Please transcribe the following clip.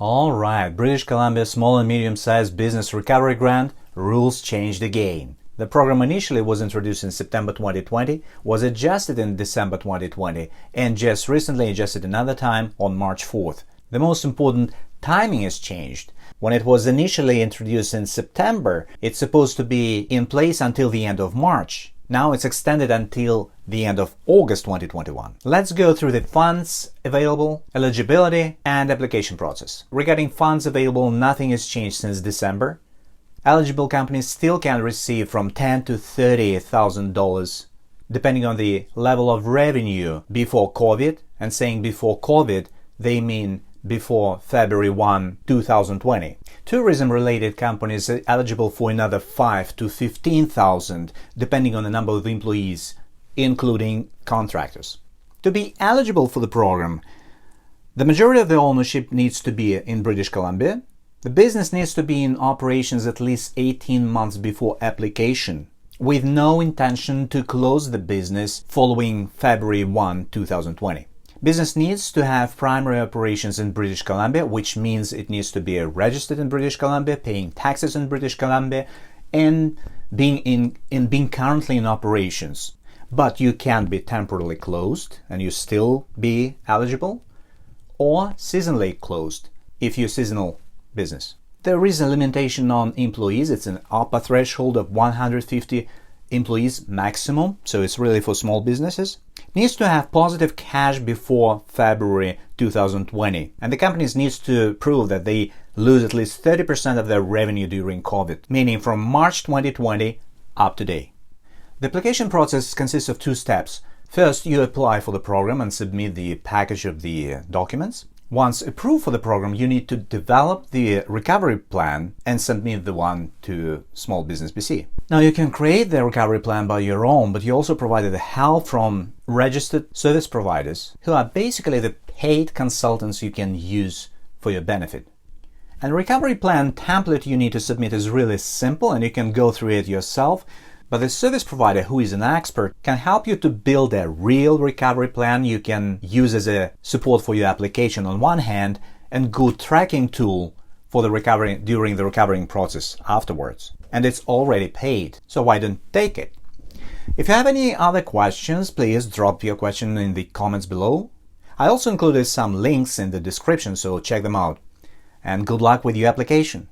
Alright, British Columbia Small and Medium-Sized Business Recovery Grant rules changed again. The program initially was introduced in September 2020, was adjusted in December 2020, and just recently adjusted another time on March 4th. The most important timing has changed. When it was initially introduced in September, it's supposed to be in place until the end of March. Now it's extended until the end of August 2021. Let's go through the funds available, eligibility, and application process. Regarding funds available, nothing has changed since December. Eligible companies still can receive from $10,000 to $30,000 depending on the level of revenue before COVID. And saying before COVID, they mean before February 1, 2020. Tourism-related companies are eligible for another $5,000 to $15,000 depending on the number of employees, including contractors. To be eligible for the program, the majority of the ownership needs to be in British Columbia. The business needs to be in operations at least 18 months before application, with no intention to close the business following February 1, 2020. Business needs to have primary operations in British Columbia, which means it needs to be registered in British Columbia, paying taxes in British Columbia, and being currently in operations. But you can be temporarily closed and you still be eligible, or seasonally closed if you're seasonal business. There is a limitation on employees. It's an upper threshold of 150 employees maximum, so it's really for small businesses. Needs to have positive cash before February 2020, and the companies needs to prove that they lose at least 30% of their revenue during COVID, meaning from March 2020 up to date. The application process consists of two steps. First, you apply for the program and submit the package of the documents. Once approved for the program, you need to develop the recovery plan and submit the one to Small Business BC. Now, you can create the recovery plan by your own, but you also provided the help from registered service providers who are basically the paid consultants you can use for your benefit. And the recovery plan template you need to submit is really simple and you can go through it yourself. But the service provider, who is an expert, can help you to build a real recovery plan you can use as a support for your application on one hand, and good tracking tool for the recovery during the recovering process afterwards. And it's already paid, so why don't take it? If you have any other questions, please drop your question in the comments below. I also included some links in the description, so check them out. And good luck with your application.